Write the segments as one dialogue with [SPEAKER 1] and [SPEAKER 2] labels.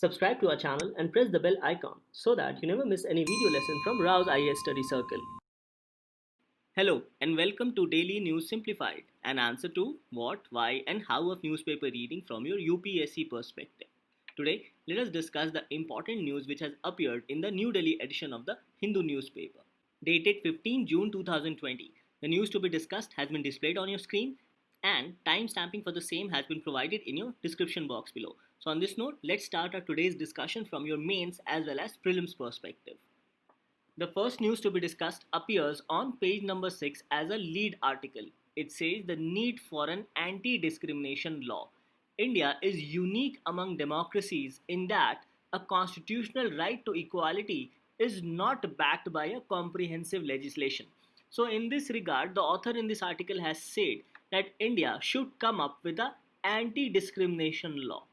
[SPEAKER 1] Subscribe to our channel and press the bell icon so that you never miss any video lesson from RAU'S IAS Study Circle. Hello and welcome to Daily News Simplified, an answer to what, why and how of newspaper reading from your UPSC perspective. Today, let us discuss the important news which has appeared in the New Delhi edition of the Hindu newspaper. Dated 15 June 2020, the news to be discussed has been displayed on your screen and time stamping for the same has been provided in your description box below. So on this note, let's start our today's discussion from your mains as well as prelims perspective. The first news to be discussed appears on page number 6 as a lead article. It says the need for an anti-discrimination law. India is unique among democracies in that a constitutional right to equality is not backed by a comprehensive legislation. So in this regard, the author in this article has said that India should come up with an anti-discrimination law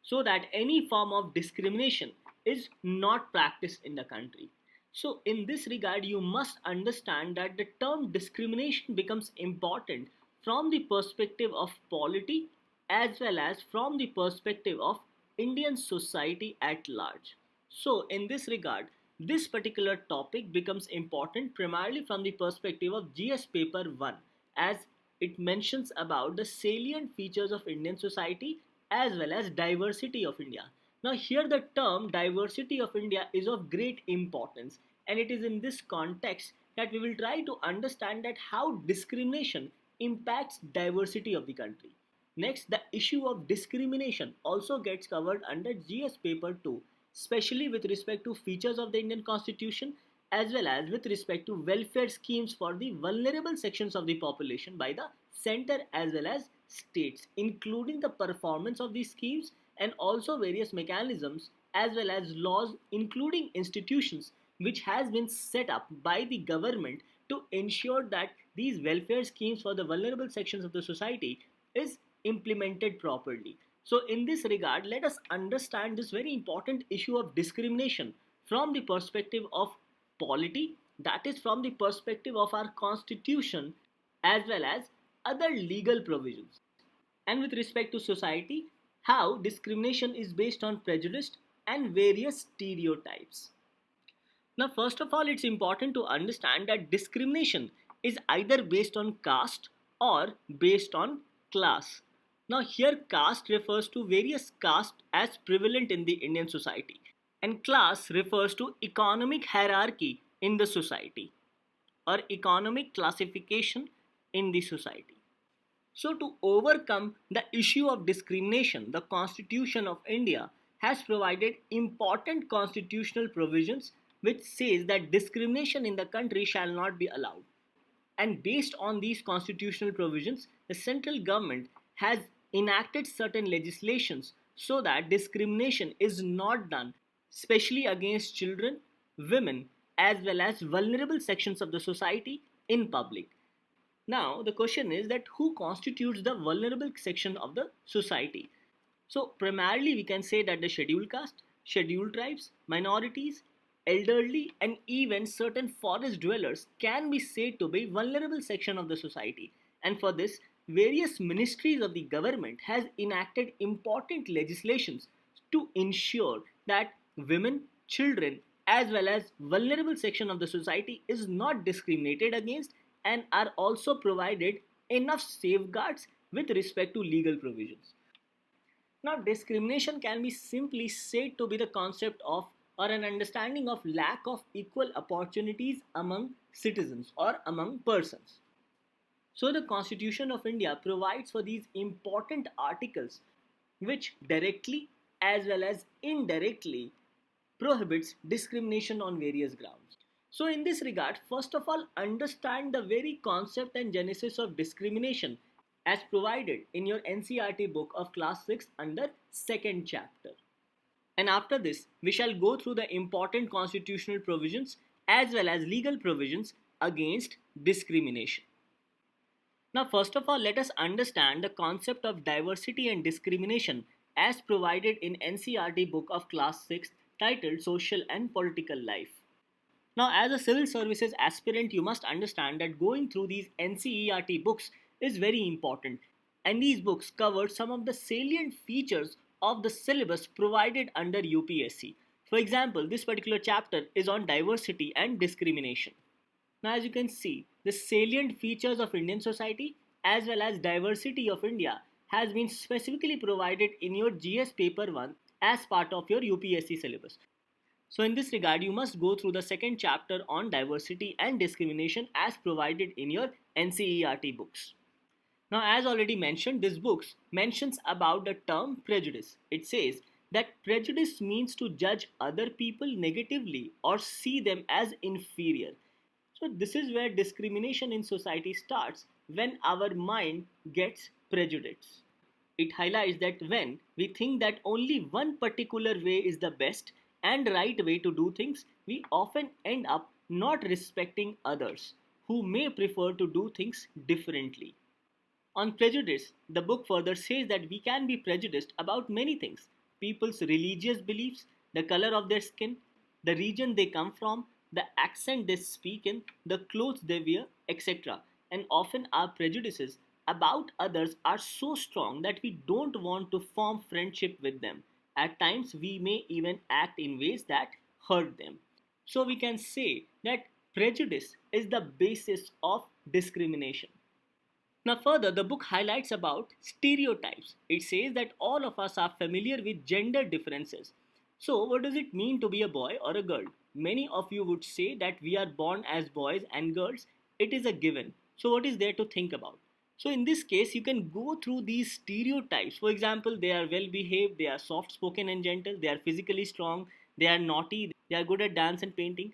[SPEAKER 1] so that any form of discrimination is not practiced in the country. So in this regard, you must understand that the term discrimination becomes important from the perspective of polity as well as from the perspective of Indian society at large. So in this regard, this particular topic becomes important primarily from the perspective of GS paper 1 as it mentions about the salient features of Indian society as well as diversity of India. Now here the term diversity of India is of great importance, and it is in this context that we will try to understand that how discrimination impacts diversity of the country. Next, the issue of discrimination also gets covered under GS paper 2, especially with respect to features of the Indian Constitution as well as with respect to welfare schemes for the vulnerable sections of the population by the center as well as states, including the performance of these schemes and also various mechanisms as well as laws including institutions which has been set up by the government to ensure that these welfare schemes for the vulnerable sections of the society is implemented properly. So in this regard, let us understand this very important issue of discrimination from the perspective of polity, that is from the perspective of our constitution as well as other legal provisions. And with respect to society, how discrimination is based on prejudice and various stereotypes. Now, first of all, it's important to understand that discrimination is either based on caste or based on class. Now, here caste refers to various castes as prevalent in the Indian society, and class refers to economic hierarchy in the society or economic classification in the society. So to overcome the issue of discrimination, the Constitution of India has provided important constitutional provisions which says that discrimination in the country shall not be allowed. And based on these constitutional provisions, the central government has enacted certain legislations so that discrimination is not done, especially against children, women, as well as vulnerable sections of the society in public. Now, the question is that who constitutes the vulnerable section of the society? So, primarily we can say that the scheduled caste, scheduled tribes, minorities, elderly and even certain forest dwellers can be said to be vulnerable section of the society. And for this, various ministries of the government has enacted important legislations to ensure that women, children as well as vulnerable section of the society is not discriminated against and are also provided enough safeguards with respect to legal provisions. Now, discrimination can be simply said to be the concept of or an understanding of lack of equal opportunities among citizens or among persons. So, the Constitution of India provides for these important articles which directly as well as indirectly prohibits discrimination on various grounds. So in this regard, first of all, understand the very concept and genesis of discrimination as provided in your NCERT book of class 6 under second chapter. And after this, we shall go through the important constitutional provisions as well as legal provisions against discrimination. Now, first of all, let us understand the concept of diversity and discrimination as provided in NCERT book of class 6 titled Social and Political Life. Now, as a civil services aspirant, you must understand that going through these NCERT books is very important, and these books cover some of the salient features of the syllabus provided under UPSC. For example, this particular chapter is on diversity and discrimination. Now, as you can see, the salient features of Indian society as well as diversity of India has been specifically provided in your GS paper 1 as part of your UPSC syllabus. So in this regard, you must go through the second chapter on diversity and discrimination as provided in your NCERT books. Now, as already mentioned, this book mentions about the term prejudice. It says that prejudice means to judge other people negatively or see them as inferior. So this is where discrimination in society starts, when our mind gets prejudiced. It highlights that when we think that only one particular way is the best and right way to do things, we often end up not respecting others who may prefer to do things differently. On prejudice, the book further says that we can be prejudiced about many things: people's religious beliefs, the color of their skin, the region they come from, the accent they speak in, the clothes they wear, etc. And often our prejudices about others are so strong that we don't want to form friendship with them. At times, we may even act in ways that hurt them. So, we can say that prejudice is the basis of discrimination. Now further, the book highlights about stereotypes. It says that all of us are familiar with gender differences. So what does it mean to be a boy or a girl? Many of you would say that we are born as boys and girls. It is a given. So what is there to think about? So in this case, you can go through these stereotypes. For example, they are well behaved, they are soft spoken and gentle, they are physically strong, they are naughty, they are good at dance and painting.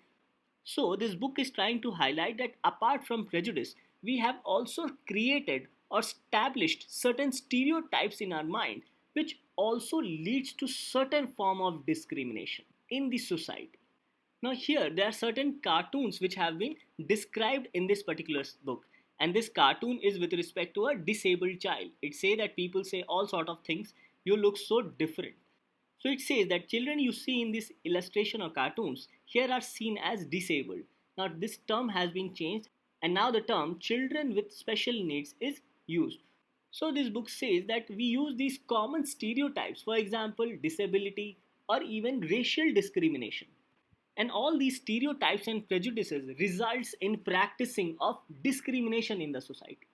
[SPEAKER 1] So, this book is trying to highlight that apart from prejudice, we have also created or established certain stereotypes in our mind, which also leads to certain form of discrimination in the society. Now, here there are certain cartoons which have been described in this particular book, and this cartoon is with respect to a disabled child. It says that people say all sort of things. You look so different. So it says that children you see in this illustration or cartoons here are seen as disabled. Now this term has been changed and now the term children with special needs is used. So this book says that we use these common stereotypes, for example, disability or even racial discrimination. And all these stereotypes and prejudices results in practicing of discrimination in the society.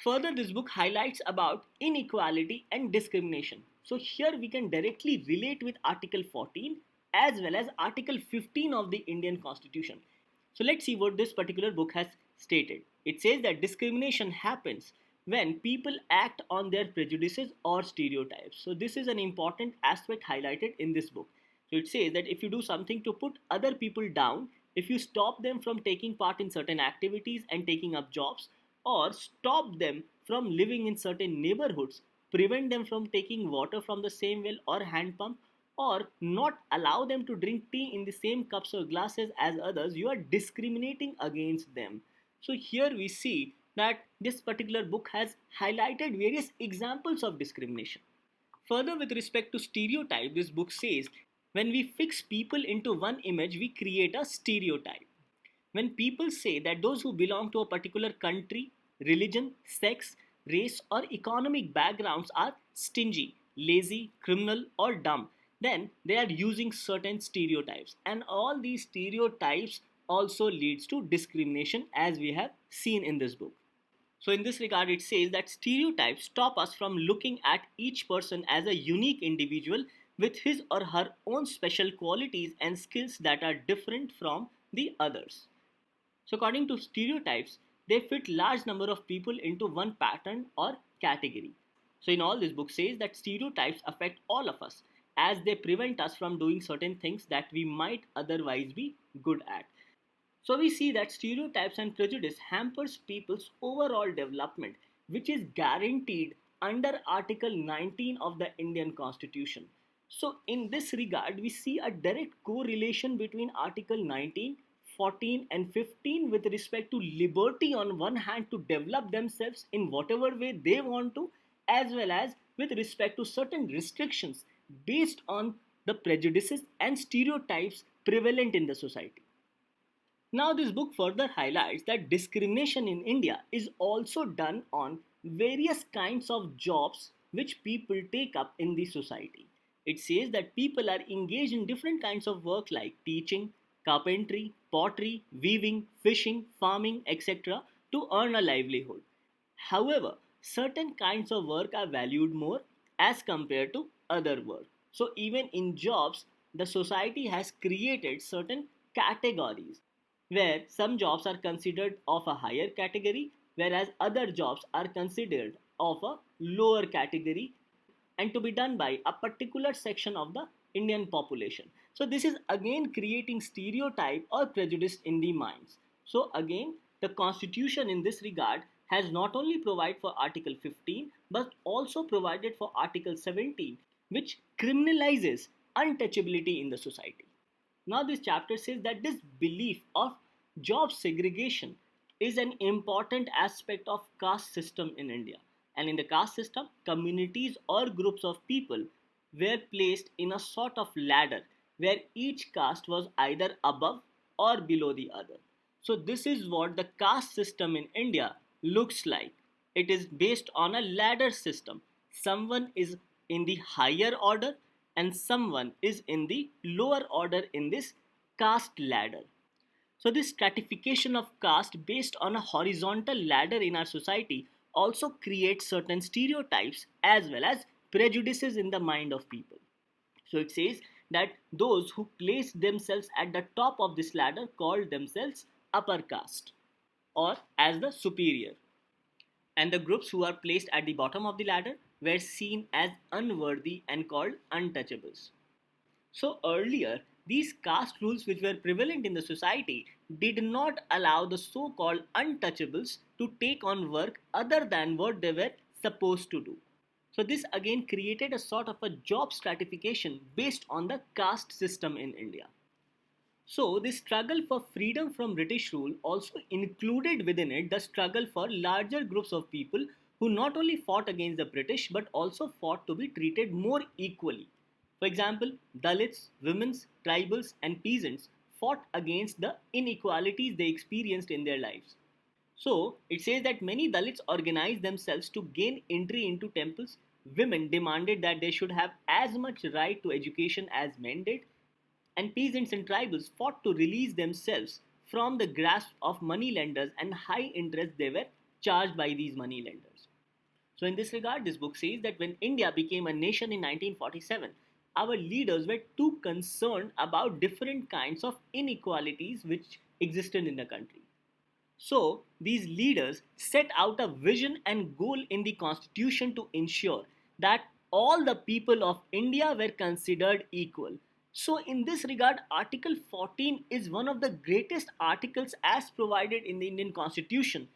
[SPEAKER 1] Further, this book highlights about inequality and discrimination. So here we can directly relate with Article 14 as well as Article 15 of the Indian Constitution. So let's see what this particular book has stated. It says that discrimination happens when people act on their prejudices or stereotypes. So this is an important aspect highlighted in this book. So it says that if you do something to put other people down, if you stop them from taking part in certain activities and taking up jobs, or stop them from living in certain neighborhoods, prevent them from taking water from the same well or hand pump, or not allow them to drink tea in the same cups or glasses as others, you are discriminating against them. So here we see that this particular book has highlighted various examples of discrimination. Further, with respect to stereotype, this book says when we fix people into one image, we create a stereotype. When people say that those who belong to a particular country, religion, sex, race, or economic backgrounds are stingy, lazy, criminal, or dumb, then they are using certain stereotypes. And all these stereotypes also leads to discrimination, as we have seen in this book. So in this regard, it says that stereotypes stop us from looking at each person as a unique individual with his or her own special qualities and skills that are different from the others. So according to stereotypes, they fit large number of people into one pattern or category. So in all, this book says that stereotypes affect all of us as they prevent us from doing certain things that we might otherwise be good at. So we see that stereotypes and prejudice hampers people's overall development, which is guaranteed under Article 19 of the Indian Constitution. So in this regard, we see a direct correlation between Article 19, 14 and 15 with respect to liberty on one hand to develop themselves in whatever way they want to, as well as with respect to certain restrictions based on the prejudices and stereotypes prevalent in the society. Now this book further highlights that discrimination in India is also done on various kinds of jobs which people take up in the society. It says that people are engaged in different kinds of work like teaching, carpentry, pottery, weaving, fishing, farming, etc. to earn a livelihood. However, certain kinds of work are valued more as compared to other work. So, even in jobs, the society has created certain categories where some jobs are considered of a higher category, whereas other jobs are considered of a lower category and to be done by a particular section of the Indian population. So this is again creating stereotype or prejudice in the minds. So again, the constitution in this regard has not only provided for Article 15 but also provided for Article 17, which criminalizes untouchability in the society. Now, this chapter says that this belief of job segregation is an important aspect of caste system in India. And in the caste system, communities or groups of people were placed in a sort of ladder where each caste was either above or below the other. So, this is what the caste system in India looks like. It is based on a ladder system. Someone is in the higher order and someone is in the lower order in this caste ladder. So, this stratification of caste based on a horizontal ladder in our society also creates certain stereotypes as well as prejudices in the mind of people. So, it says that those who place themselves at the top of this ladder call themselves upper caste or as the superior, and the groups who are placed at the bottom of the ladder were seen as unworthy and called untouchables. So earlier, these caste rules which were prevalent in the society did not allow the so-called untouchables to take on work other than what they were supposed to do. So this again created a sort of a job stratification based on the caste system in India. So, the struggle for freedom from British rule also included within it the struggle for larger groups of people who not only fought against the British but also fought to be treated more equally. For example, Dalits, women, tribals, and peasants fought against the inequalities they experienced in their lives. So, it says that many Dalits organized themselves to gain entry into temples. Women demanded that they should have as much right to education as men did, and peasants and tribals fought to release themselves from the grasp of moneylenders and high interest they were charged by these moneylenders. So, in this regard, this book says that when India became a nation in 1947, our leaders were too concerned about different kinds of inequalities which existed in the country. So, these leaders set out a vision and goal in the constitution to ensure that all the people of India were considered equal. So, in this regard, Article 14 is one of the greatest articles as provided in the Indian Constitution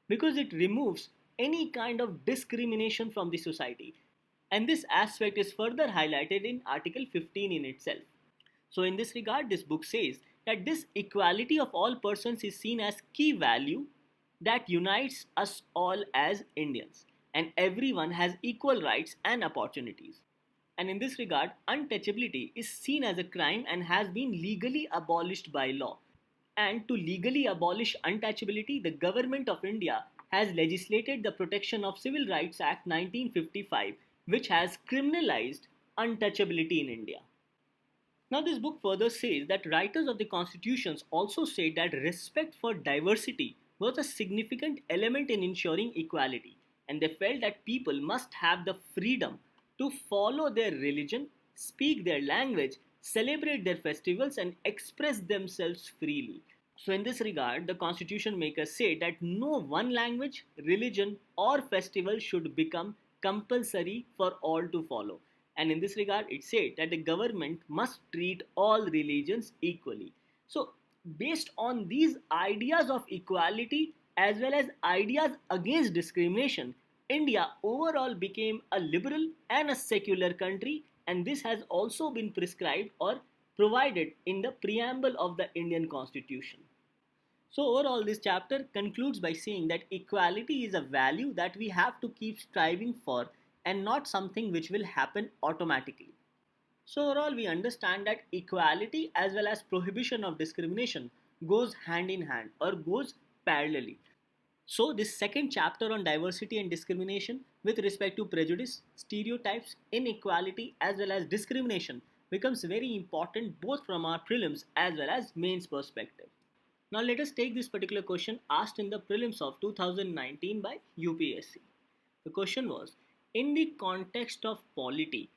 [SPEAKER 1] because it removes any kind of discrimination from the society. And this aspect is further highlighted in Article 15 in itself. So, in this regard, this book says that this equality of all persons is seen as key value that unites us all as Indians, and everyone has equal rights and opportunities. And in this regard, untouchability is seen as a crime and has been legally abolished by law. And to legally abolish untouchability, the government of India has legislated the Protection of Civil Rights Act 1955, which has criminalized untouchability in India. Now, this book further says that writers of the constitutions also said that respect for diversity was a significant element in ensuring equality, and they felt that people must have the freedom to follow their religion, speak their language, celebrate their festivals, and express themselves freely. So, in this regard, the constitution makers say that no one language, religion, or festival should become compulsory for all to follow. And in this regard, it said that the government must treat all religions equally. So, based on these ideas of equality as well as ideas against discrimination, India overall became a liberal and a secular country, and this has also been prescribed or provided in the preamble of the Indian Constitution. So, overall, this chapter concludes by saying that equality is a value that we have to keep striving for and not something which will happen automatically. So, overall, we understand that equality as well as prohibition of discrimination goes hand in hand or goes parallelly. So this second chapter on diversity and discrimination with respect to prejudice, stereotypes, inequality as well as discrimination becomes very important both from our prelims as well as mains perspective. Now let us take this particular question asked in the prelims of 2019 by UPSC. The question was, in the context of polity,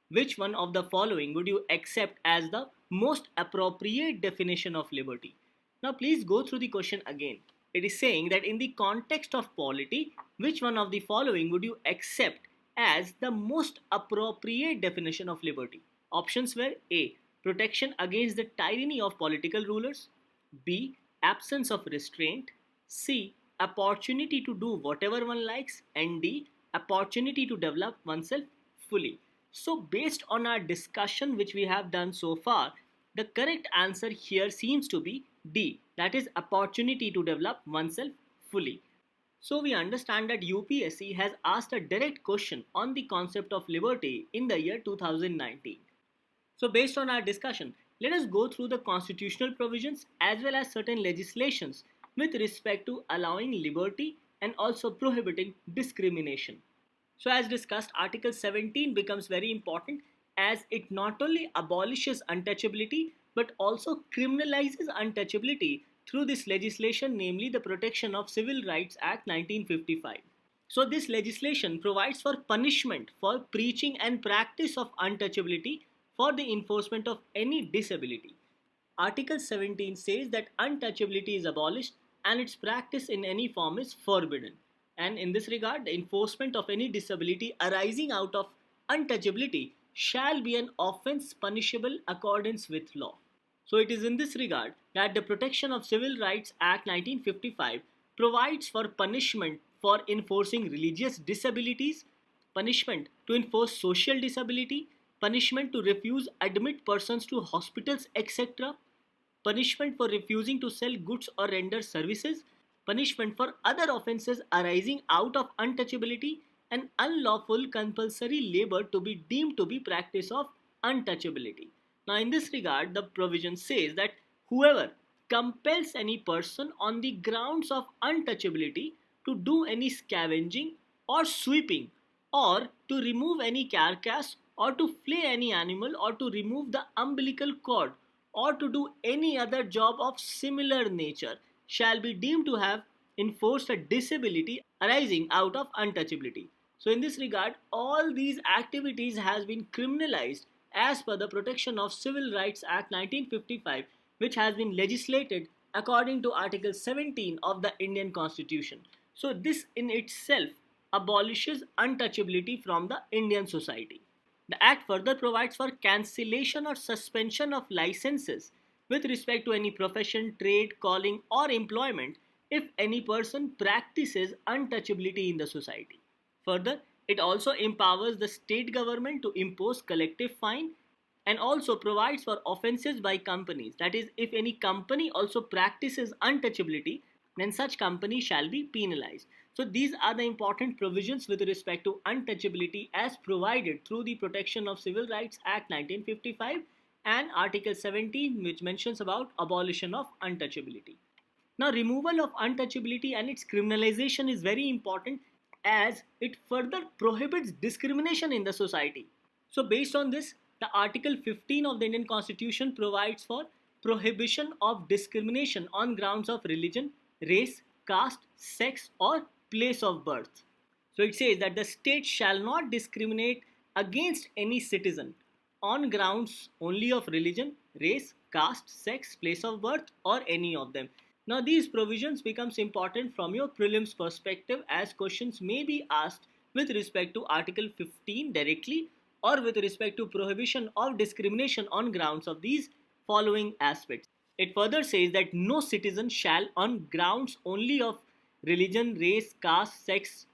[SPEAKER 1] which one of the following would you accept as the most appropriate definition of liberty? Now please go through the question again. It is saying that in the context of polity, which one of the following would you accept as the most appropriate definition of liberty? Options were A. Protection against the tyranny of political rulers. B. Absence of restraint. C. Opportunity to do whatever one likes. And D. Opportunity to develop oneself fully. So based on our discussion which we have done so far, the correct answer here seems to be D, that is opportunity to develop oneself fully. So we understand that UPSC has asked a direct question on the concept of liberty in the year 2019. So based on our discussion, let us go through the constitutional provisions as well as certain legislations with respect to allowing liberty and also prohibiting discrimination. So as discussed, Article 17 becomes very important as it not only abolishes untouchability but also criminalizes untouchability through this legislation, namely the Protection of Civil Rights Act 1955. So this legislation provides for punishment for preaching and practice of untouchability for the enforcement of any disability. Article 17 says that untouchability is abolished and its practice in any form is forbidden. And in this regard, the enforcement of any disability arising out of untouchability shall be an offence punishable accordance with law. So it is in this regard that the Protection of Civil Rights Act 1955 provides for punishment for enforcing religious disabilities, punishment to enforce social disability, punishment to refuse admit persons to hospitals, etc., punishment for refusing to sell goods or render services, punishment for other offences arising out of untouchability, and unlawful compulsory labour to be deemed to be practice of untouchability. Now in this regard, the provision says that whoever compels any person on the grounds of untouchability to do any scavenging or sweeping or to remove any carcass or to flay any animal or to remove the umbilical cord or to do any other job of similar nature shall be deemed to have enforced a disability arising out of untouchability. So in this regard, all these activities has been criminalized as per the Protection of Civil Rights Act 1955, which has been legislated according to Article 17 of the Indian Constitution. So this in itself abolishes untouchability from the Indian society. The Act further provides for cancellation or suspension of licenses with respect to any profession, trade, calling or employment if any person practices untouchability in the society. Further, it also empowers the state government to impose collective fine and also provides for offences by companies. That is, if any company also practices untouchability, then such company shall be penalized. So these are the important provisions with respect to untouchability as provided through the Protection of Civil Rights Act 1955 and Article 17, which mentions about abolition of untouchability. Now removal of untouchability and its criminalization is very important as it further prohibits discrimination in the society. So based on this, the Article 15 of the Indian Constitution provides for prohibition of discrimination on grounds of religion, race, caste, sex or place of birth. So it says that the state shall not discriminate against any citizen on grounds only of religion, race, caste, sex, place of birth or any of them. Now these provisions becomes important from your prelims perspective as questions may be asked with respect to Article 15 directly or with respect to prohibition of discrimination on grounds of these following aspects. It further says that no citizen shall on grounds only of religion, race, caste, sex,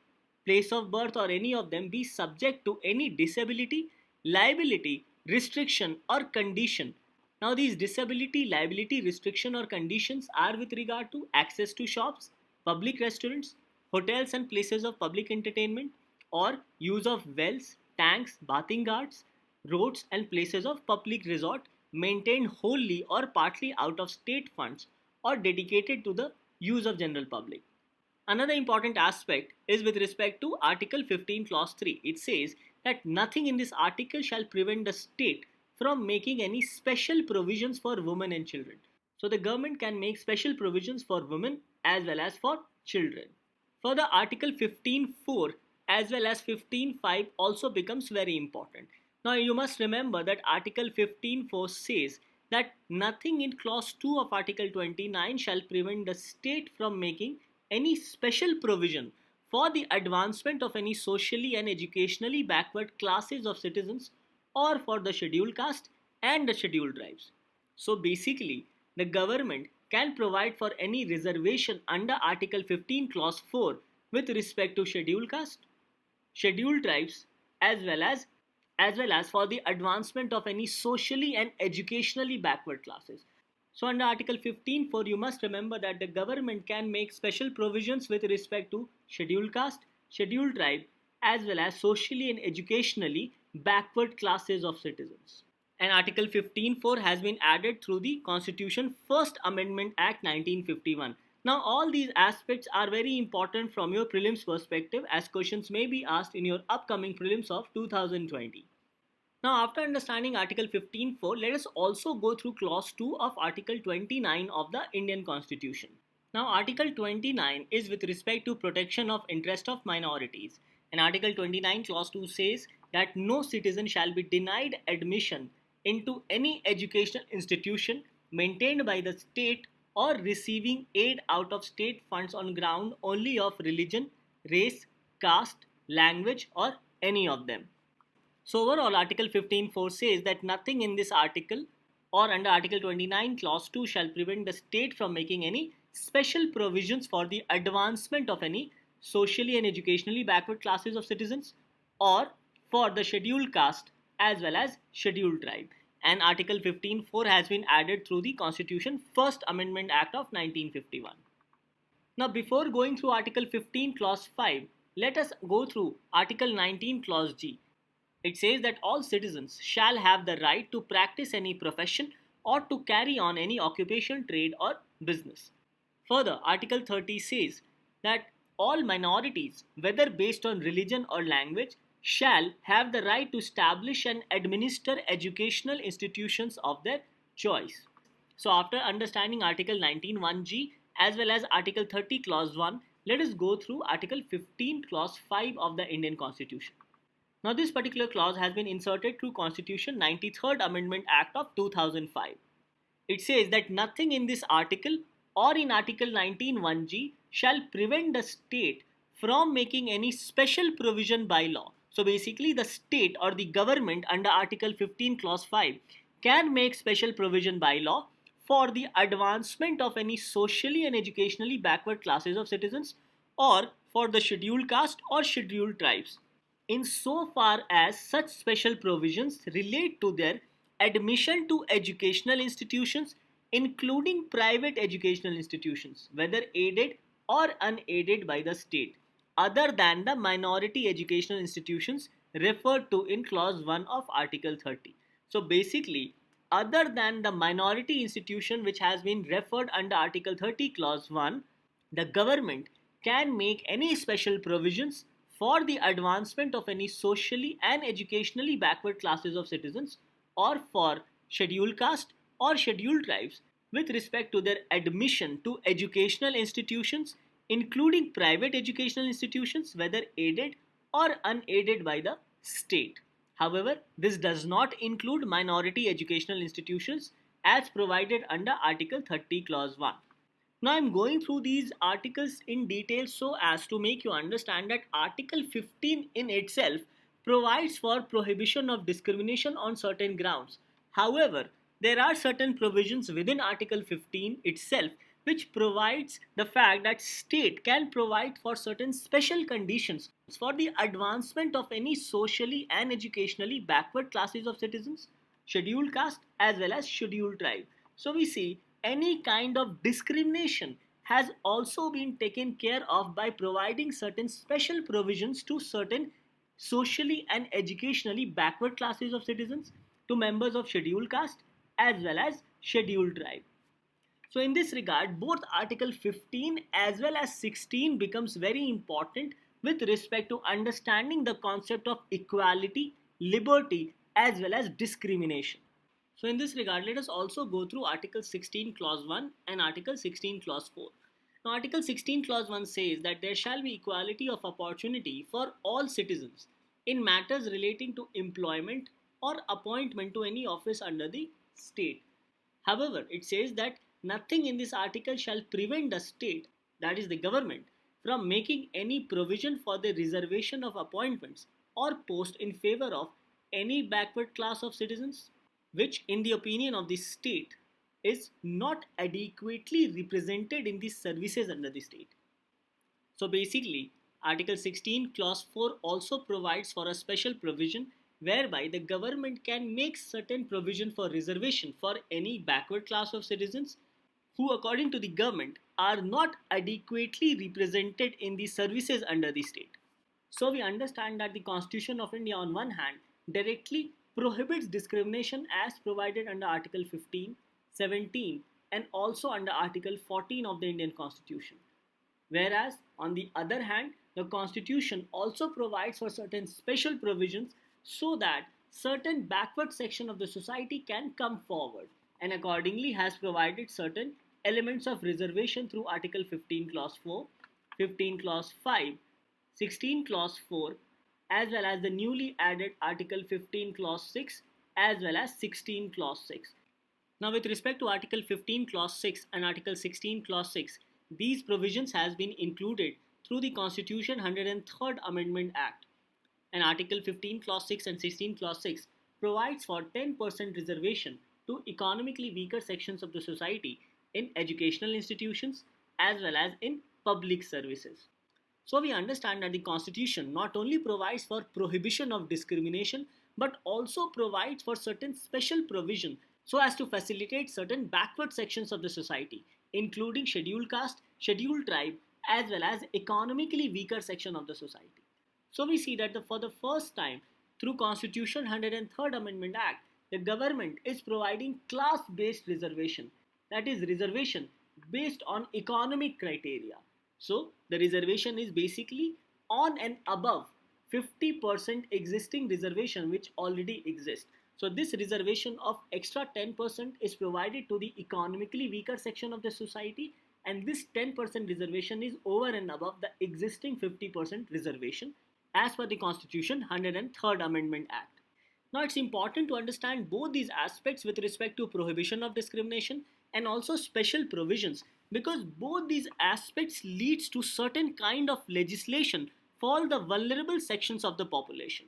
[SPEAKER 1] place of birth or any of them be subject to any disability, liability, restriction or condition. Now these disability, liability, restriction or conditions are with regard to access to shops, public restaurants, hotels and places of public entertainment or use of wells, tanks, bathing ghats, roads and places of public resort maintained wholly or partly out of state funds or dedicated to the use of general public. Another important aspect is with respect to Article 15 Clause 3. It says that nothing in this article shall prevent the state from making any special provisions for women and children. So the government can make special provisions for women as well as for children. Further, Article 15.4 as well as 15.5 also becomes very important. Now you must remember that Article 15.4 says that nothing in Clause 2 of Article 29 shall prevent the state from making any special provision for the advancement of any socially and educationally backward classes of citizens or for the scheduled caste and the scheduled tribes. So basically, the government can provide for any reservation under Article 15 Clause 4 with respect to scheduled caste, scheduled tribes as well as for the advancement of any socially and educationally backward classes. So under Article 15.4, you must remember that the government can make special provisions with respect to scheduled caste, scheduled tribe, as well as socially and educationally backward classes of citizens. And Article 15.4 has been added through the Constitution First Amendment Act 1951. Now all these aspects are very important from your prelims perspective, as questions may be asked in your upcoming prelims of 2020. Now after understanding Article 15.4, let us also go through Clause 2 of Article 29 of the Indian Constitution. Now Article 29 is with respect to protection of interest of minorities. And Article 29 Clause 2 says that no citizen shall be denied admission into any educational institution maintained by the state or receiving aid out of state funds on ground only of religion, race, caste, language or any of them. So overall, Article 15.4 says that nothing in this article or under Article 29 Clause 2 shall prevent the state from making any special provisions for the advancement of any socially and educationally backward classes of citizens or for the scheduled caste as well as scheduled tribe. And Article 15.4 has been added through the Constitution First Amendment Act of 1951. Now before going through Article 15 Clause 5, let us go through Article 19 Clause G. It says that all citizens shall have the right to practice any profession or to carry on any occupation, trade or business. Further, Article 30 says that all minorities, whether based on religion or language, shall have the right to establish and administer educational institutions of their choice. So after understanding Article 19(1)(g) as well as Article 30 Clause 1, let us go through Article 15 Clause 5 of the Indian Constitution. Now this particular clause has been inserted through Constitution 93rd Amendment Act of 2005. It says that nothing in this article or in Article 19(1)(g) shall prevent the state from making any special provision by law. So basically the state or the government under Article 15 Clause 5 can make special provision by law for the advancement of any socially and educationally backward classes of citizens or for the scheduled caste or scheduled tribes, insofar as such special provisions relate to their admission to educational institutions, including private educational institutions, whether aided or unaided by the state, other than the minority educational institutions referred to in Clause 1 of Article 30. So basically, other than the minority institution which has been referred under Article 30 Clause 1, the government can make any special provisions for the advancement of any socially and educationally backward classes of citizens or for scheduled caste or scheduled tribes with respect to their admission to educational institutions, including private educational institutions, whether aided or unaided by the state. However, this does not include minority educational institutions as provided under Article 30 Clause 1. Now I am going through these articles in detail so as to make you understand that Article 15 in itself provides for prohibition of discrimination on certain grounds. However, there are certain provisions within Article 15 itself which provides the fact that state can provide for certain special conditions for the advancement of any socially and educationally backward classes of citizens, scheduled caste as well as scheduled tribe. So we see any kind of discrimination has also been taken care of by providing certain special provisions to certain socially and educationally backward classes of citizens, to members of scheduled caste as well as scheduled tribe. So in this regard, both Article 15 as well as 16 becomes very important with respect to understanding the concept of equality, liberty as well as discrimination. So in this regard, let us also go through Article 16 Clause 1 and Article 16 Clause 4. Now Article 16 Clause 1 says that there shall be equality of opportunity for all citizens in matters relating to employment or appointment to any office under the state. However, it says that nothing in this article shall prevent the state, that is the government, from making any provision for the reservation of appointments or posts in favor of any backward class of citizens, which in the opinion of the state is not adequately represented in the services under the state. So basically, Article 16 Clause 4 also provides for a special provision whereby the government can make certain provision for reservation for any backward class of citizens who according to the government are not adequately represented in the services under the state. So we understand that the Constitution of India on one hand directly prohibits discrimination as provided under Article 15, 17 and also under Article 14 of the Indian Constitution. Whereas on the other hand, the Constitution also provides for certain special provisions so that certain backward section of the society can come forward and accordingly has provided certain elements of reservation through Article 15 Clause 4, 15 Clause 5, 16 Clause 4 as well as the newly added Article 15 Clause 6 as well as 16 Clause 6. Now with respect to Article 15 Clause 6 and Article 16 Clause 6, these provisions has been included through the Constitution 103rd Amendment Act. And Article 15 Clause 6 and 16 Clause 6 provides for 10% reservation to economically weaker sections of the society in educational institutions as well as in public services. So we understand that the Constitution not only provides for prohibition of discrimination but also provides for certain special provision so as to facilitate certain backward sections of the society including scheduled caste, scheduled tribe as well as economically weaker section of the society. So we see that for the first time through Constitution 103rd Amendment Act, the government is providing class-based reservation, that is reservation based on economic criteria. So the reservation is basically on and above 50% existing reservation which already exists. So this reservation of extra 10% is provided to the economically weaker section of the society and this 10% reservation is over and above the existing 50% reservation as per the Constitution 103rd Amendment Act. Now it's important to understand both these aspects with respect to prohibition of discrimination and also special provisions because both these aspects leads to certain kind of legislation for the vulnerable sections of the population,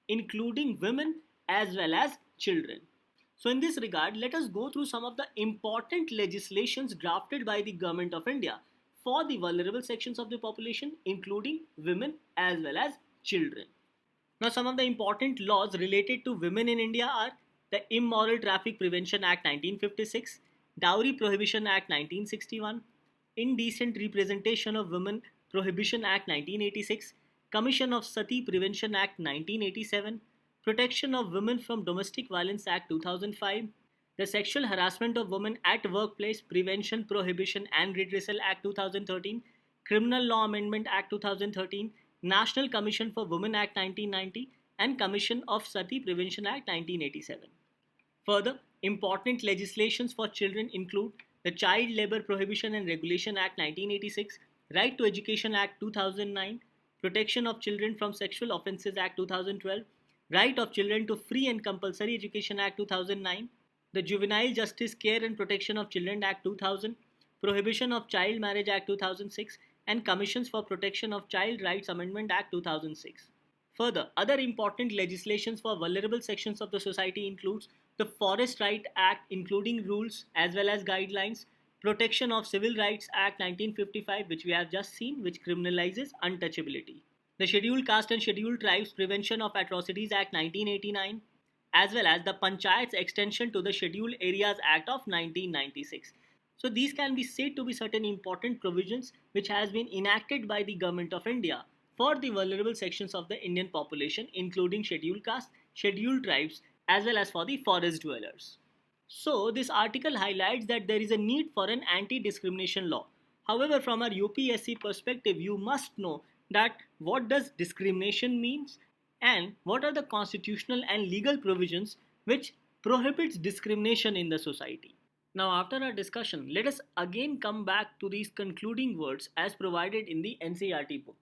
[SPEAKER 1] including women as well as children. So in this regard, let us go through some of the important legislations drafted by the Government of India for the vulnerable sections of the population, including women as well as children. Now some of the important laws related to women in India are the Immoral Traffic Prevention Act 1956, Dowry Prohibition Act 1961, Indecent Representation of Women Prohibition Act 1986, Commission of Sati Prevention Act 1987, Protection of Women from Domestic Violence Act 2005, the Sexual Harassment of Women at Workplace Prevention, Prohibition and Redressal Act 2013, Criminal Law Amendment Act 2013, National Commission for Women Act 1990 and Commission of Sati Prevention Act 1987. Further, important legislations for children include the Child Labour Prohibition and Regulation Act 1986, Right to Education Act 2009, Protection of Children from Sexual Offences Act 2012, Right of Children to Free and Compulsory Education Act 2009, the Juvenile Justice Care and Protection of Children Act 2000, Prohibition of Child Marriage Act 2006 and Commissions for Protection of Child Rights Amendment Act 2006. Further, other important legislations for vulnerable sections of the society includes the Forest Right Act including rules as well as guidelines, Protection of Civil Rights Act 1955 which we have just seen which criminalizes untouchability, the Scheduled Caste and Scheduled Tribes Prevention of Atrocities Act 1989 as well as the Panchayat's extension to the Scheduled Areas Act of 1996. So these can be said to be certain important provisions which has been enacted by the Government of India for the vulnerable sections of the Indian population including scheduled caste, scheduled tribes as well as for the forest dwellers. So this article highlights that there is a need for an anti-discrimination law. However, from our UPSC perspective, you must know that what does discrimination means and what are the constitutional and legal provisions which prohibits discrimination in the society. Now, after our discussion, let us again come back to these concluding words as provided in the NCERT book.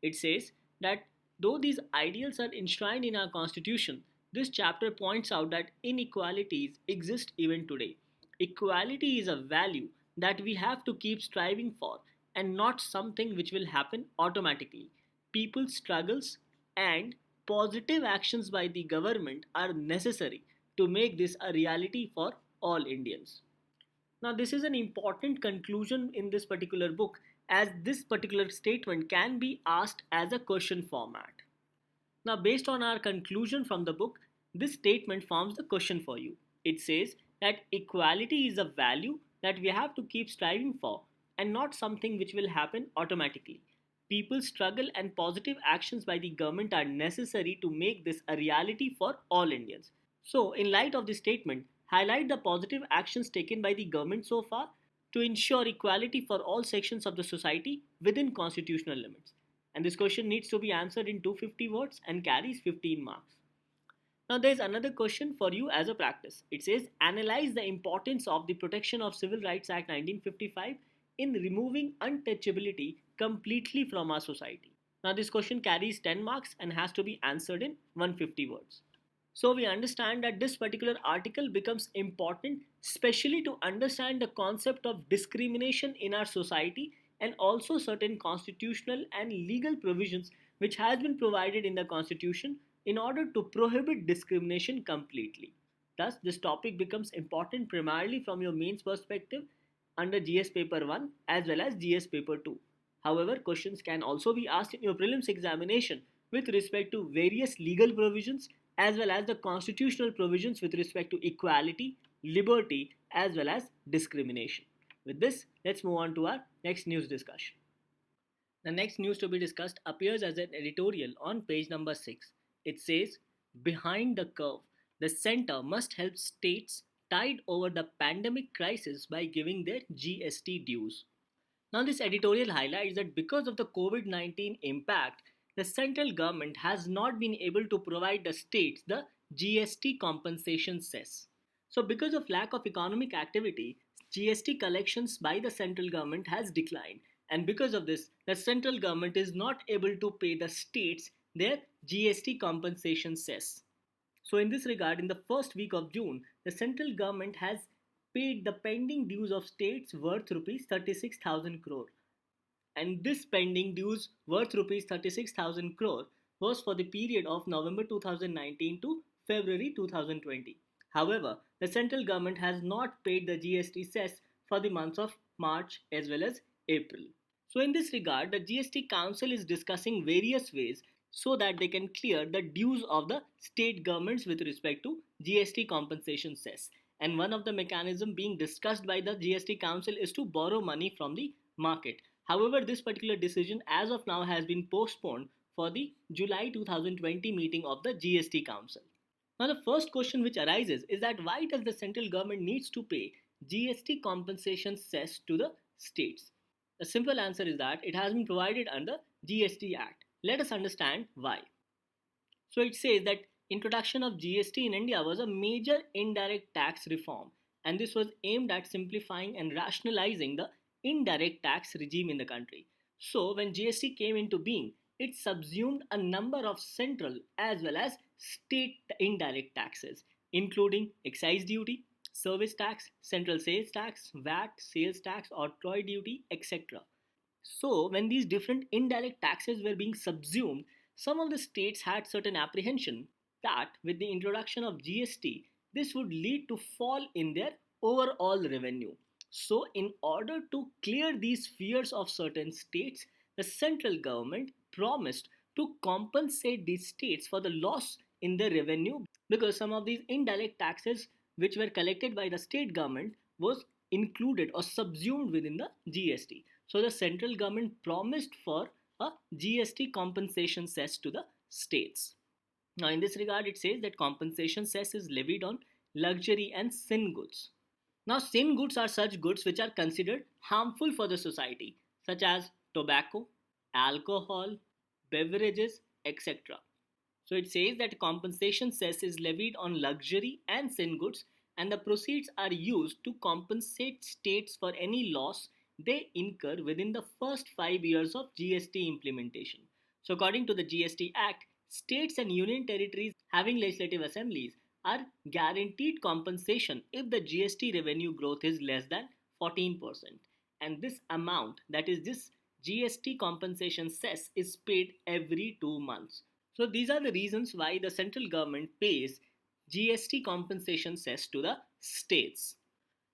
[SPEAKER 1] It says that though these ideals are enshrined in our constitution, this chapter points out that inequalities exist even today. Equality is a value that we have to keep striving for and not something which will happen automatically. People's struggles and positive actions by the government are necessary to make this a reality for all Indians. Now, this is an important conclusion in this particular book as this particular statement can be asked as a question format. Now, based on our conclusion from the book, this statement forms the question for you. It says that equality is a value that we have to keep striving for and not something which will happen automatically. People's struggle and positive actions by the government are necessary to make this a reality for all Indians. So, in light of this statement, highlight the positive actions taken by the government so far to ensure equality for all sections of the society within constitutional limits. And this question needs to be answered in 250 words and carries 15 marks. Now there is another question for you as a practice. It says analyze the importance of the Protection of Civil Rights Act 1955 in removing untouchability completely from our society. Now this question carries 10 marks and has to be answered in 150 words. So we understand that this particular article becomes important especially to understand the concept of discrimination in our society and also certain constitutional and legal provisions which has been provided in the constitution in order to prohibit discrimination completely. Thus, this topic becomes important primarily from your mains perspective under GS paper 1 as well as GS paper 2. However, questions can also be asked in your prelims examination with respect to various legal provisions as well as the constitutional provisions with respect to equality, liberty as well as discrimination. With this, let's move on to our next news discussion. The next news to be discussed appears as an editorial on page number 6. It says, behind the curve, the center must help states tide over the pandemic crisis by giving their GST dues. Now, this editorial highlights that because of the COVID-19 impact, the central government has not been able to provide the states the GST compensation cess. So, because of lack of economic activity, GST collections by the central government has declined, and because of this, the central government is not able to pay the states their GST compensation cess. So, in this regard, in the first week of June, the central government has paid the pending dues of states worth rupees 36,000 crore. And this pending dues worth rupees 36,000 crore was for the period of November 2019 to February 2020. However, the central government has not paid the GST cess for the months of March as well as April. So, in this regard, the GST Council is discussing various ways so that they can clear the dues of the state governments with respect to GST compensation cess. And one of the mechanisms being discussed by the GST Council is to borrow money from the market. However, this particular decision as of now has been postponed for the July 2020 meeting of the GST Council. Now the first question which arises is that why does the central government needs to pay GST compensation cess to the states? The simple answer is that it has been provided under GST Act. Let us understand why. So it says that introduction of GST in India was a major indirect tax reform, and this was aimed at simplifying and rationalizing the indirect tax regime in the country. So when GST came into being, it subsumed a number of central as well as state indirect taxes, including excise duty, service tax, central sales tax, VAT, sales tax, octroi duty, etc. So, when these different indirect taxes were being subsumed, some of the states had certain apprehension that with the introduction of GST, this would lead to fall in their overall revenue. So, in order to clear these fears of certain states, the central government promised to compensate these states for the loss in their revenue because some of these indirect taxes which were collected by the state government was included or subsumed within the GST. So the central government promised for a GST compensation cess to the states. Now in this regard it says that compensation cess is levied on luxury and sin goods. Now, sin goods are such goods which are considered harmful for the society, such as tobacco, alcohol, beverages, etc. So it says that compensation cess is levied on luxury and sin goods, and the proceeds are used to compensate states for any loss they incur within the first 5 years of GST implementation. So, according to the GST Act, states and union territories having legislative assemblies are guaranteed compensation if the GST revenue growth is less than 14%. And this amount, that is, this GST compensation cess, is paid every 2 months. So these are the reasons why the central government pays GST compensation cess to the states.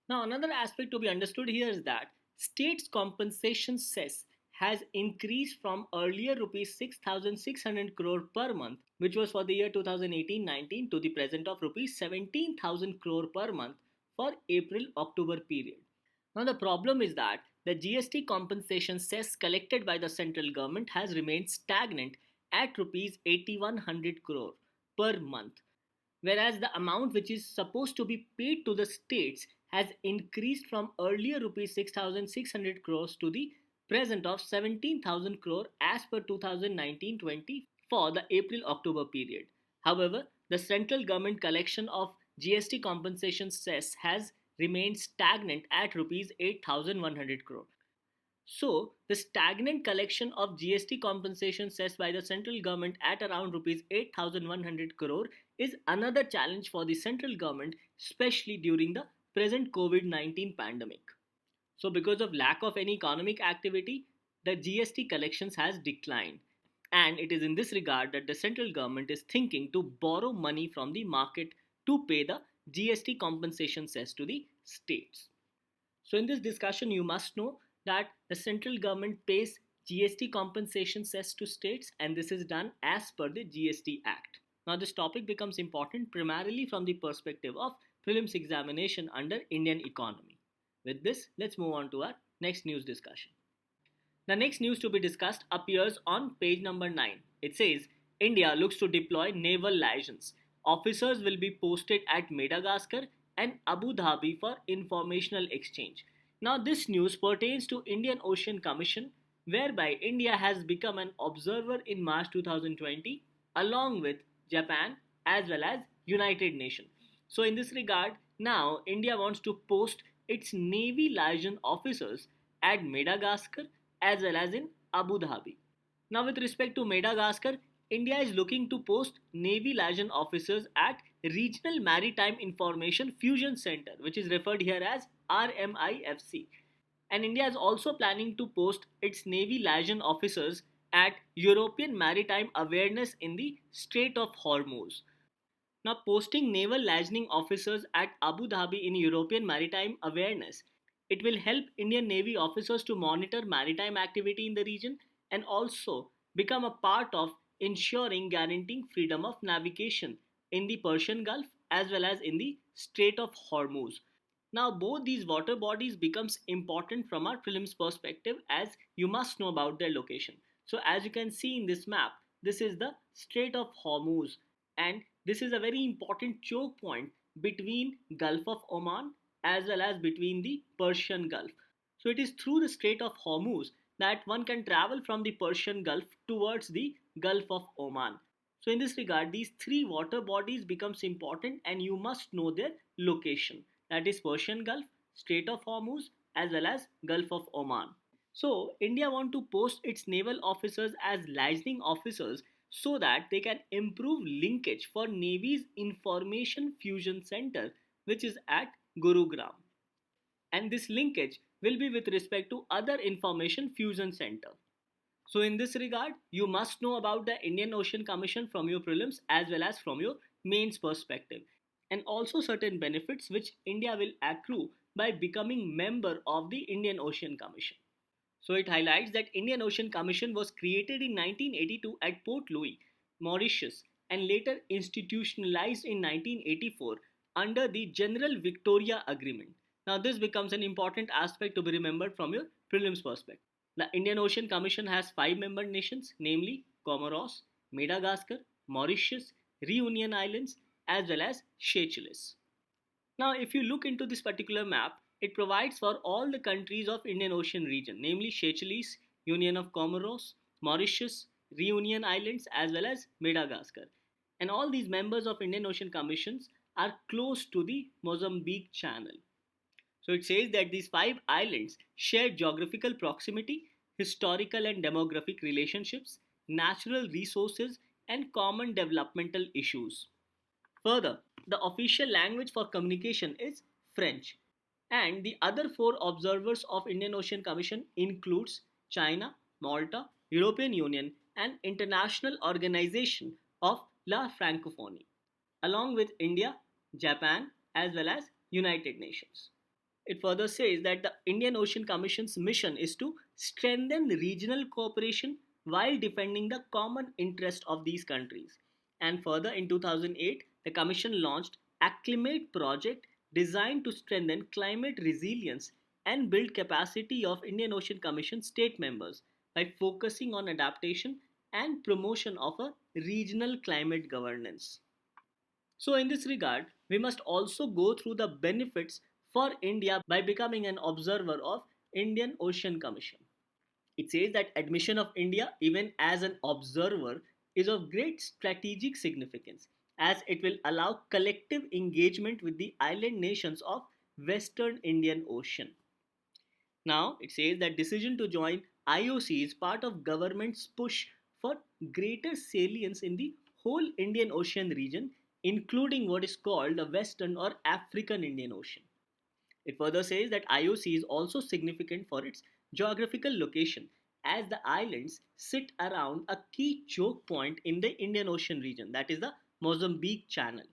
[SPEAKER 1] Now another aspect to be understood here is that states compensation cess has increased from earlier rupees 6600 crore per month, which was for the year 2018-19, to the present of rupees 17,000 crore per month for April October period. Now the problem is that the GST compensation cess collected by the central government has remained stagnant at rupees 8100 crore per month, whereas the amount which is supposed to be paid to the states has increased from earlier rupees 6600 crores to the present of 17,000 crore as per 2019-20 for the April October period. However, the central government collection of GST compensation cess has remained stagnant at rupees 8100 crore. So, the stagnant collection of GST compensation cess by the central government at around rupees 8100 crore is another challenge for the central government, especially during the present COVID-19 pandemic. So, because of lack of any economic activity, the GST collections has declined. And it is in this regard that the central government is thinking to borrow money from the market to pay the GST compensation cess to the states. So, in this discussion, you must know that the central government pays GST compensation cess to states, and this is done as per the GST Act. Now, this topic becomes important primarily from the perspective of prelims examination under Indian economy. With this, let's move on to our next news discussion. The next news to be discussed appears on page number 9. It says, India looks to deploy Naval Liaisons. Officers will be posted at Madagascar and Abu Dhabi for informational exchange. Now, this news pertains to Indian Ocean Commission, whereby India has become an observer in March 2020, along with Japan as well as United Nations. So, in this regard, now India wants to post its Navy liaison officers at Madagascar as well as in Abu Dhabi. Now, with respect to Madagascar, India is looking to post Navy liaison officers at Regional Maritime Information Fusion Center, which is referred here as RMIFC. And India is also planning to post its Navy liaison officers at European Maritime Awareness in the Strait of Hormuz. Now, posting naval liaising officers at Abu Dhabi in European Maritime Awareness, it will help Indian Navy officers to monitor maritime activity in the region and also become a part of ensuring guaranteeing freedom of navigation in the Persian Gulf as well as in the Strait of Hormuz. Now, both these water bodies becomes important from our prelims perspective, as you must know about their location. So, as you can see in this map, this is the Strait of Hormuz, and this is a very important choke point between Gulf of Oman as well as between the Persian Gulf. So, it is through the Strait of Hormuz that one can travel from the Persian Gulf towards the Gulf of Oman. So in this regard, these three water bodies becomes important and you must know their location. That is Persian Gulf, Strait of Hormuz as well as Gulf of Oman. So India want to post its naval officers as liaising officers so that they can improve linkage for Navy's Information Fusion Center, which is at Gurugram. And this linkage will be with respect to other information fusion center. So in this regard, you must know about the Indian Ocean Commission from your prelims as well as from your mains perspective, and also certain benefits which India will accrue by becoming member of the Indian Ocean Commission. So it highlights that Indian Ocean Commission was created in 1982 at Port Louis, Mauritius, and later institutionalized in 1984 under the General Victoria Agreement. Now this becomes an important aspect to be remembered from your prelims perspective. The Indian Ocean Commission has 5 member nations, namely Comoros, Madagascar, Mauritius, Reunion Islands, as well as Seychelles. Now, if you look into this particular map, it provides for all the countries of Indian Ocean region, namely Seychelles, Union of Comoros, Mauritius, Reunion Islands, as well as Madagascar. And all these members of Indian Ocean Commissions are close to the Mozambique Channel. So it says that these five islands share geographical proximity, historical and demographic relationships, natural resources, and common developmental issues. Further, the official language for communication is French, and the other four observers of Indian Ocean Commission includes China, Malta, European Union, and International Organization of La Francophonie, along with India, Japan, as well as United Nations. It further says that the Indian Ocean Commission's mission is to strengthen regional cooperation while defending the common interest of these countries. And further, in 2008, the Commission launched Acclimate project designed to strengthen climate resilience and build capacity of Indian Ocean Commission state members by focusing on adaptation and promotion of a regional climate governance. So, in this regard, we must also go through the benefits for India by becoming an observer of Indian Ocean Commission. It says that admission of India even as an observer is of great strategic significance as it will allow collective engagement with the island nations of Western Indian Ocean. Now, it says that decision to join IOC is part of government's push for greater salience in the whole Indian Ocean region, including what is called the Western or African Indian Ocean. It further says that IOC is also significant for its geographical location as the islands sit around a key choke point in the Indian Ocean region, that is the Mozambique Channel.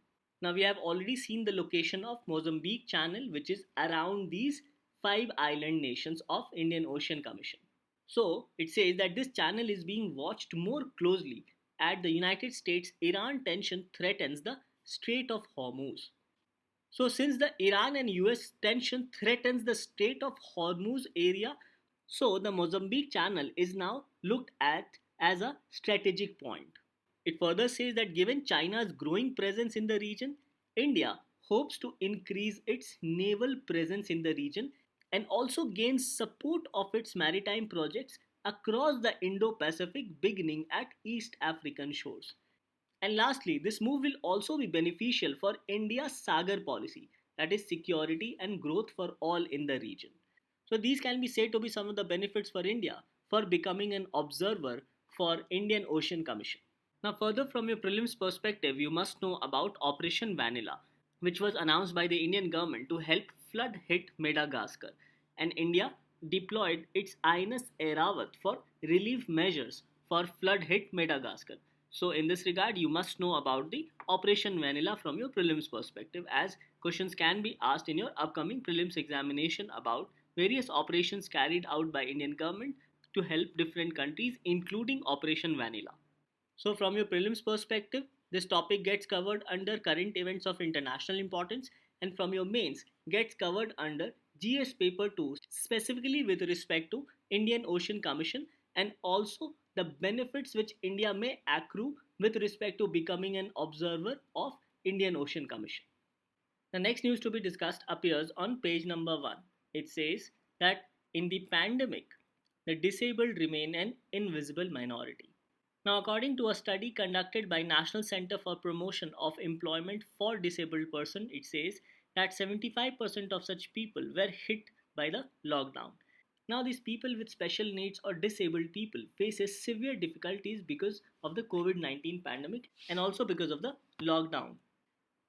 [SPEAKER 1] Now we have already seen the location of Mozambique Channel, which is around these five island nations of Indian Ocean Commission. So it says that this channel is being watched more closely as the United States Iran tension threatens the Strait of Hormuz. So since the Iran and US tension threatens the Strait of Hormuz area, so the Mozambique Channel is now looked at as a strategic point. It further says that given China's growing presence in the region, India hopes to increase its naval presence in the region and also gains support of its maritime projects across the Indo-Pacific beginning at East African shores. And lastly, this move will also be beneficial for India's Sagar policy, that is security and growth for all in the region. So these can be said to be some of the benefits for India for becoming an observer for Indian Ocean Commission. Now further from your prelims perspective, you must know about Operation Vanilla, which was announced by the Indian government to help flood hit Madagascar, and India deployed its INS Airawat for relief measures for flood hit Madagascar. So in this regard, you must know about the Operation Vanilla from your prelims perspective, as questions can be asked in your upcoming prelims examination about various operations carried out by Indian government to help different countries, including Operation Vanilla. So from your prelims perspective, this topic gets covered under current events of international importance, and from your mains gets covered under GS paper 2, specifically with respect to Indian Ocean Commission and also the benefits which India may accrue with respect to becoming an observer of Indian Ocean Commission. The next news to be discussed appears on page number 1. It says that in the pandemic, the disabled remain an invisible minority. Now, according to a study conducted by National Center for Promotion of Employment for Disabled Persons, it says that 75% of such people were hit by the lockdown. Now, these people with special needs or disabled people faces severe difficulties because of the COVID-19 pandemic and also because of the lockdown.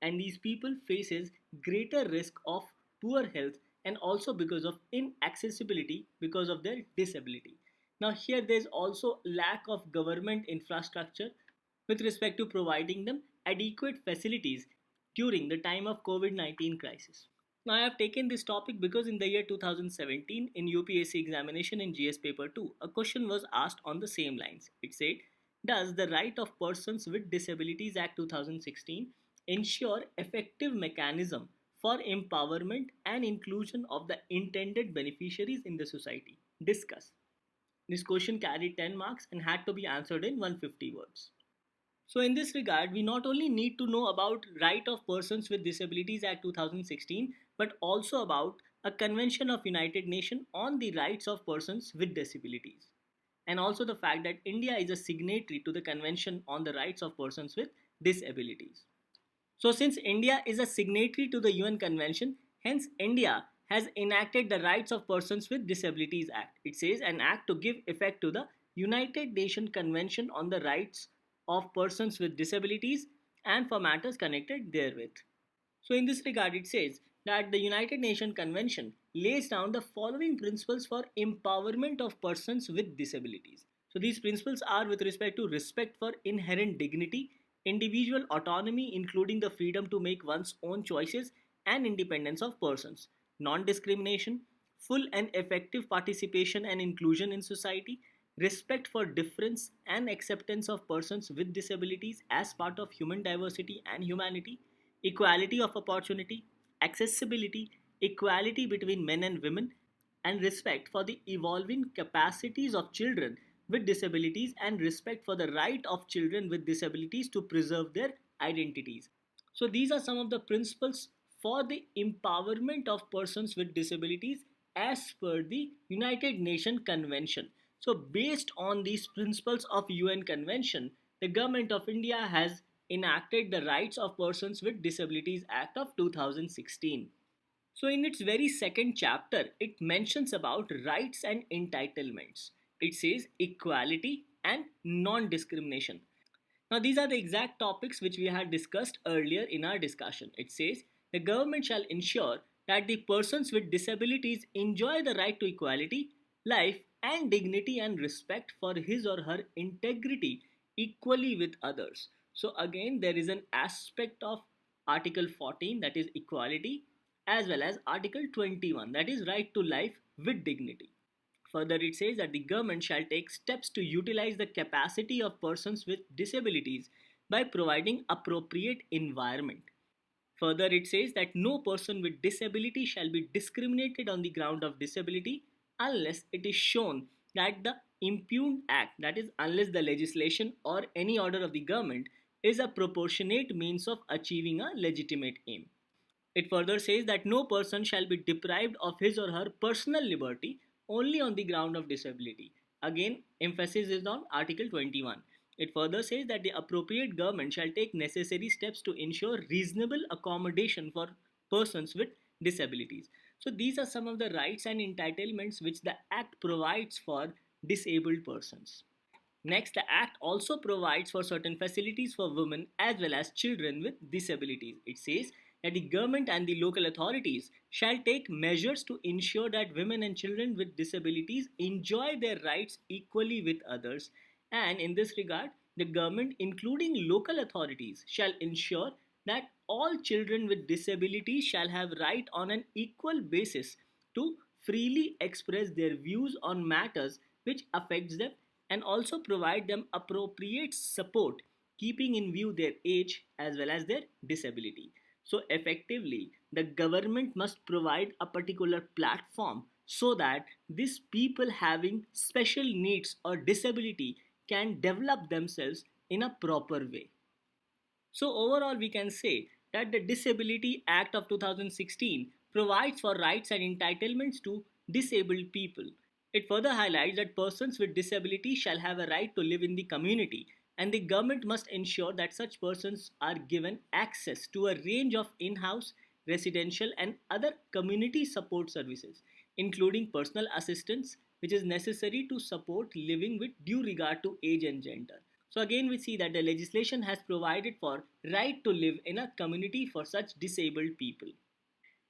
[SPEAKER 1] And these people faces greater risk of poor health and also because of inaccessibility because of their disability. Now here there is also lack of government infrastructure with respect to providing them adequate facilities during the time of COVID-19 crisis. Now I have taken this topic because in the year 2017 in UPSC examination in GS paper 2 a question was asked on the same lines. It said, does the Right of Persons with Disabilities Act 2016 ensure effective mechanism for empowerment and inclusion of the intended beneficiaries in the society? Discuss. This question carried 10 marks and had to be answered in 150 words. So in this regard, we not only need to know about Right of Persons with Disabilities Act 2016, but also about a Convention of United Nations on the Rights of Persons with Disabilities. And also the fact that India is a signatory to the Convention on the Rights of Persons with Disabilities. So since India is a signatory to the UN Convention, hence India has enacted the Rights of Persons with Disabilities Act. It says an act to give effect to the United Nations Convention on the Rights of Persons with Disabilities and for matters connected therewith. So in this regard, it says that the United Nations Convention lays down the following principles for empowerment of persons with disabilities. So these principles are with respect to respect for inherent dignity, individual autonomy including the freedom to make one's own choices and independence of persons, non-discrimination, full and effective participation and inclusion in society, respect for difference and acceptance of persons with disabilities as part of human diversity and humanity, equality of opportunity, accessibility, equality between men and women, and respect for the evolving capacities of children with disabilities and respect for the right of children with disabilities to preserve their identities. So these are some of the principles for the empowerment of persons with disabilities as per the United Nations Convention. So based on these principles of UN Convention, the government of India has enacted the Rights of Persons with Disabilities Act of 2016. So in its very second chapter, it mentions about rights and entitlements. It says equality and non-discrimination. Now, these are the exact topics which we had discussed earlier in our discussion. It says the government shall ensure that the persons with disabilities enjoy the right to equality, life, and dignity and respect for his or her integrity equally with others. So, again, there is an aspect of Article 14, that is equality, as well as Article 21, that is right to life with dignity. Further, it says that the government shall take steps to utilize the capacity of persons with disabilities by providing appropriate environment. Further, it says that no person with disability shall be discriminated on the ground of disability unless it is shown that the impugned act, that is, unless the legislation or any order of the government is a proportionate means of achieving a legitimate aim. It further says that no person shall be deprived of his or her personal liberty only on the ground of disability. Again, emphasis is on Article 21. It further says that the appropriate government shall take necessary steps to ensure reasonable accommodation for persons with disabilities. So these are some of the rights and entitlements which the Act provides for disabled persons. Next, the Act also provides for certain facilities for women as well as children with disabilities. It says that the government and the local authorities shall take measures to ensure that women and children with disabilities enjoy their rights equally with others. And in this regard, the government, including local authorities, shall ensure that all children with disabilities shall have right on an equal basis to freely express their views on matters which affects them and also provide them appropriate support keeping in view their age as well as their disability. So effectively, the government must provide a particular platform so that these people having special needs or disability can develop themselves in a proper way. So overall we can say that the Disability Act of 2016 provides for rights and entitlements to disabled people. It further highlights that persons with disability shall have a right to live in the community and the government must ensure that such persons are given access to a range of in-house, residential and other community support services, including personal assistance which is necessary to support living with due regard to age and gender. So again we see that the legislation has provided for right to live in a community for such disabled people.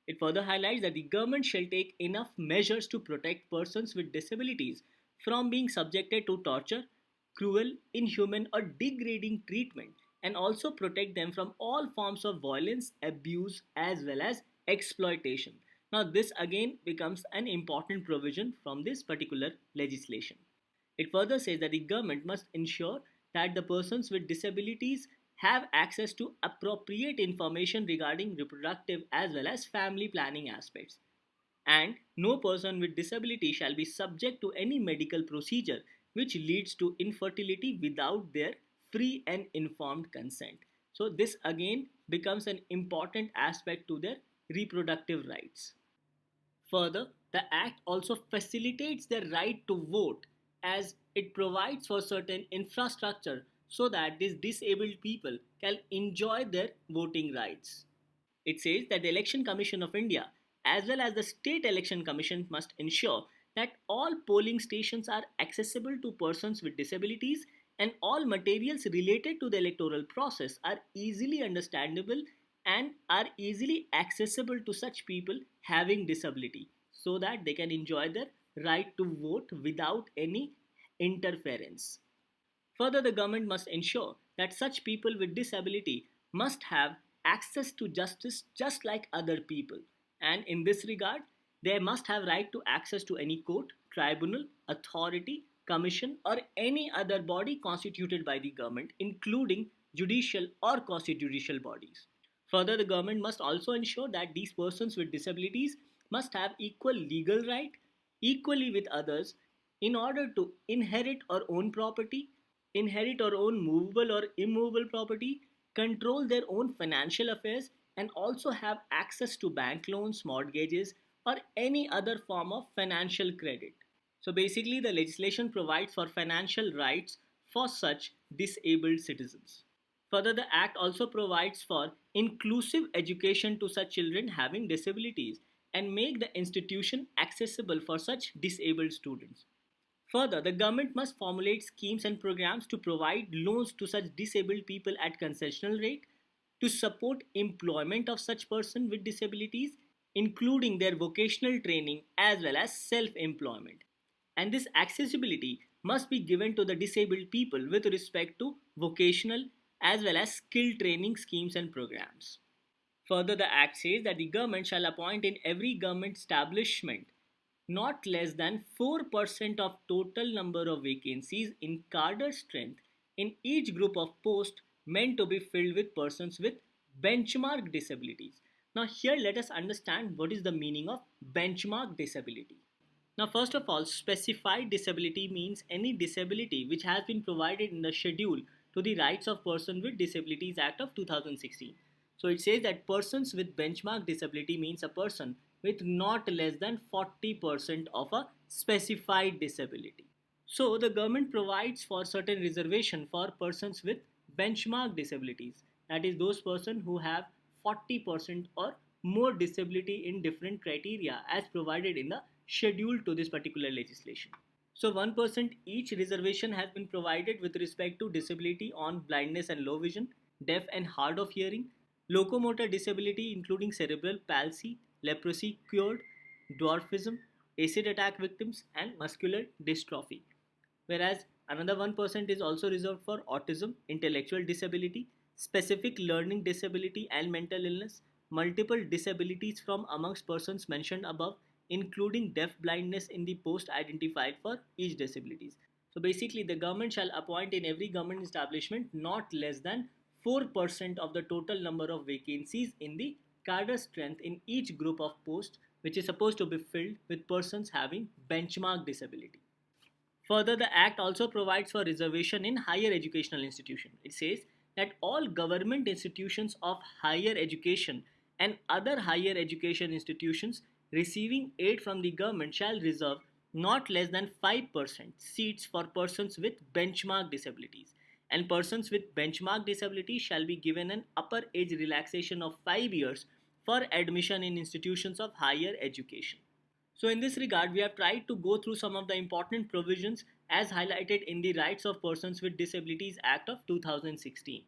[SPEAKER 1] It further highlights that the government shall take enough measures to protect persons with disabilities from being subjected to torture, cruel, inhuman or degrading treatment and also protect them from all forms of violence, abuse as well as exploitation. Now this again becomes an important provision from this particular legislation. It further says that the government must ensure that the persons with disabilities have access to appropriate information regarding reproductive as well as family planning aspects. And no person with disability shall be subject to any medical procedure which leads to infertility without their free and informed consent. So this again becomes an important aspect to their reproductive rights. Further, the Act also facilitates the right to vote as it provides for certain infrastructure so that these disabled people can enjoy their voting rights. It says that the Election Commission of India as well as the State Election Commission must ensure that all polling stations are accessible to persons with disabilities and all materials related to the electoral process are easily understandable and are easily accessible to such people having disability so that they can enjoy their right to vote without any interference. Further, the government must ensure that such people with disability must have access to justice just like other people. And in this regard, they must have right to access to any court, tribunal, authority, commission or any other body constituted by the government, including judicial or quasi-judicial bodies. Further, the government must also ensure that these persons with disabilities must have equal legal right, equally with others, in order to inherit or own movable or immovable property, control their own financial affairs, and also have access to bank loans, mortgages, or any other form of financial credit. So basically, the legislation provides for financial rights for such disabled citizens. Further, the Act also provides for inclusive education to such children having disabilities and make the institution accessible for such disabled students. Further, the government must formulate schemes and programs to provide loans to such disabled people at concessional rate to support employment of such persons with disabilities, including their vocational training as well as self-employment. And this accessibility must be given to the disabled people with respect to vocational as well as skill training schemes and programs. Further, the Act says that the government shall appoint in every government establishment not less than 4% of total number of vacancies in cadre strength in each group of posts meant to be filled with persons with benchmark disabilities. Now here let us understand what is the meaning of benchmark disability. Now first of all, specified disability means any disability which has been provided in the schedule to the Rights of Persons with Disabilities Act of 2016. So it says that persons with benchmark disability means a person with not less than 40% of a specified disability. So the government provides for certain reservation for persons with benchmark disabilities, that is those persons who have 40% or more disability in different criteria as provided in the schedule to this particular legislation. So 1% each reservation has been provided with respect to disability on blindness and low vision, deaf and hard of hearing, locomotor disability including cerebral palsy, leprosy cured, dwarfism, acid attack victims and muscular dystrophy. Whereas another 1% is also reserved for autism, intellectual disability, specific learning disability and mental illness, multiple disabilities from amongst persons mentioned above, including deaf blindness in the post identified for each disabilities. So basically the government shall appoint in every government establishment not less than 4% of the total number of vacancies in the cadre strength in each group of posts which is supposed to be filled with persons having benchmark disability. Further, the Act also provides for reservation in higher educational institutions. It says that all government institutions of higher education and other higher education institutions receiving aid from the government shall reserve not less than 5% seats for persons with benchmark disabilities, and persons with benchmark disability shall be given an upper age relaxation of 5 years for admission in institutions of higher education. So in this regard, we have tried to go through some of the important provisions as highlighted in the Rights of Persons with Disabilities Act of 2016.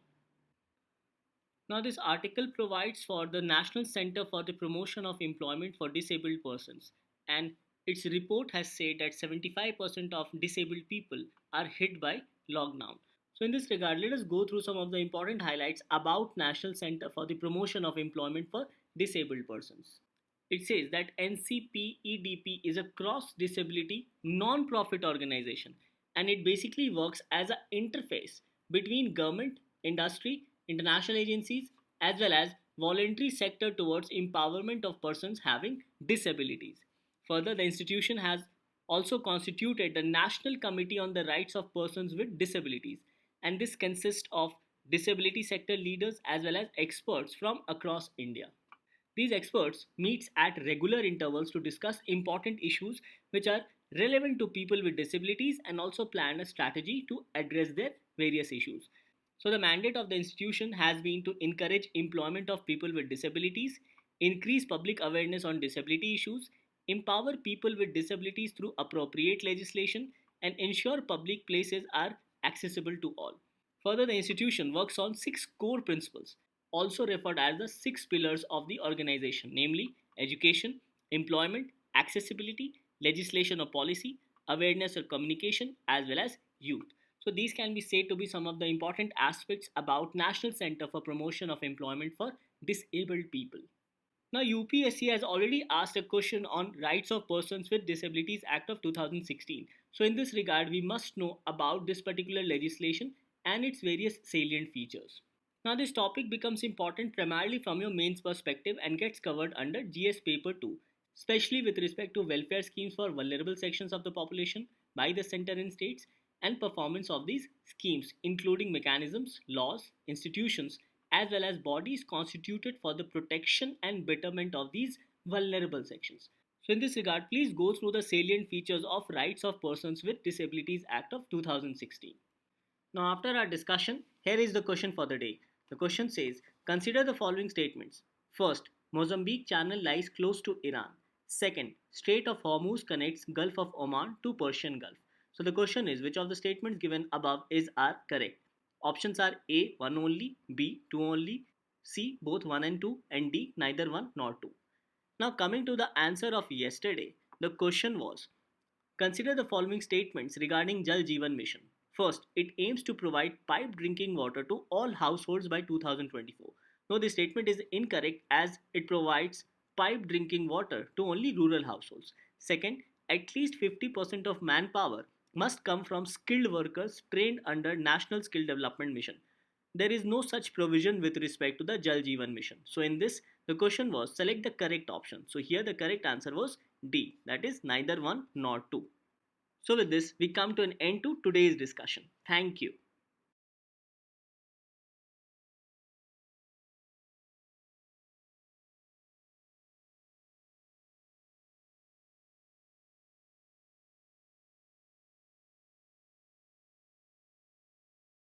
[SPEAKER 1] Now this article provides for the National Center for the Promotion of Employment for Disabled Persons, and its report has said that 75% of disabled people are hit by lockdown. So in this regard, let us go through some of the important highlights about National Center for the Promotion of Employment for Disabled Persons. It says that NCPEDP is a cross-disability non-profit organization, and it basically works as an interface between government, industry, international agencies as well as voluntary sector towards empowerment of persons having disabilities. Further, the institution has also constituted the National Committee on the Rights of Persons with Disabilities, and this consists of disability sector leaders as well as experts from across India. These experts meet at regular intervals to discuss important issues which are relevant to people with disabilities and also plan a strategy to address their various issues. So, the mandate of the institution has been to encourage employment of people with disabilities, increase public awareness on disability issues, empower people with disabilities through appropriate legislation, and ensure public places are accessible to all. Further, the institution works on six core principles, also referred as the six pillars of the organization, namely education, employment, accessibility, legislation or policy, awareness or communication, as well as youth. So these can be said to be some of the important aspects about National Center for Promotion of Employment for Disabled People. Now, UPSC has already asked a question on Rights of Persons with Disabilities Act of 2016. So, in this regard, we must know about this particular legislation and its various salient features. Now, this topic becomes important primarily from your mains perspective and gets covered under GS Paper 2, especially with respect to welfare schemes for vulnerable sections of the population by the center and states and performance of these schemes, including mechanisms, laws, institutions, as well as bodies constituted for the protection and betterment of these vulnerable sections. So, in this regard, please go through the salient features of Rights of Persons with Disabilities Act of 2016. Now, after our discussion, here is the question for the day. The question says, consider the following statements. First, Mozambique Channel lies close to Iran. Second, Strait of Hormuz connects Gulf of Oman to Persian Gulf. So the question is, which of the statements given above are correct? Options are A, 1 only, B, 2 only, C, both 1 and 2, and D, neither 1 nor 2. Now coming to the answer of yesterday, the question was, consider the following statements regarding Jal Jeevan Mission. First, it aims to provide piped drinking water to all households by 2024. No, this statement is incorrect as it provides piped drinking water to only rural households. Second, at least 50% of manpower must come from skilled workers trained under National Skill Development Mission. There is no such provision with respect to the Jal Jeevan Mission. So in this, the question was select the correct option. So here the correct answer was D, that is neither 1 nor 2. So with this, we come to an end to today's discussion. Thank you.